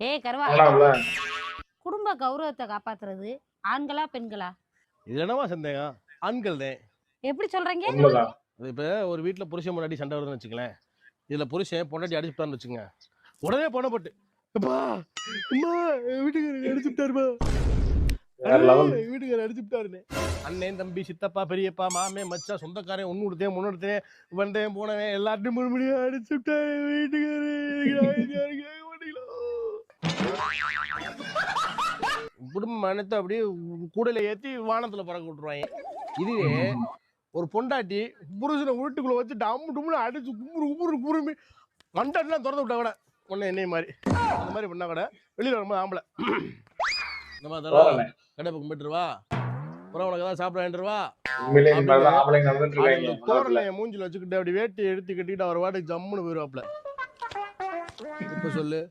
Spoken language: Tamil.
ஏய் கருவா, போலாம்ல. குடும்ப கௌரவத்தை காப்பாத்துறது ஆண்களா பெண்களா? இது என்னவா சந்தேகம்? ஆண்கள் தான். எப்படி சொல்றீங்க? உண்மைதான். இப்போ ஒரு வீட்டில் புருஷன் முன்னாடி சண்டை வருதுன்னு வச்சுங்களேன். இதில் புருஷன் பொண்டாட்டி அடிச்சுட்டான்னு வச்சுங்க, உடனே பணப்பட்டு அப்பா அம்மா வீட்டுக்காரர் அடிச்சுட்டாருப்பா, வேற லெவல். வீட்டுக்காரர் அடிச்சுட்டாருன்னு அண்ணன் தம்பி சித்தப்பா பெரியப்பா மாமே மச்சான் சொந்தக்காரன் ஒன்று கொடுத்தேன் முன்னெடுத்தேன் வந்தேன் போனவன் எல்லாத்தையும் மறுபடியும் அடிச்சுட்டாரு வீட்டுக்காரர். குடும்ப மனத்தை அப்படியே கூடையில ஏற்றி வானத்தில் பறக்க விட்டுருவாங்க. இதுவே ஒரு பொண்டாட்டி புருஷனை வீட்டுக்குள்ள வச்சு டம்மு டும்னு அடிச்சு கும்புறு மண்டாட்டிலாம் திறந்து விட்டா கூட ஒன்று என்னைய மாதிரி அந்த மாதிரி பண்ணா கூட வெளியில் வரும்போது ஆம்பளை நம்ம அதெல்லாம் கடை பக்கம் போயிட்டுருவா, அப்புறம் உனக்கு ஏதாவது சாப்பிட வேண்டுருவா, உண்மையிலே இந்த மாதிரி தான் ஆம்பளைங்க நடந்துட்டு இருக்காங்க. தோரணைய மூஞ்சில வச்சுக்கிட்டு அப்படி வேட்டி எடுத்து கட்டிக்கிட்டு அவர் வாட்டுக்கு ஜம்முன்னு போயிடுவாப்ல. இப்ப சொல்லு.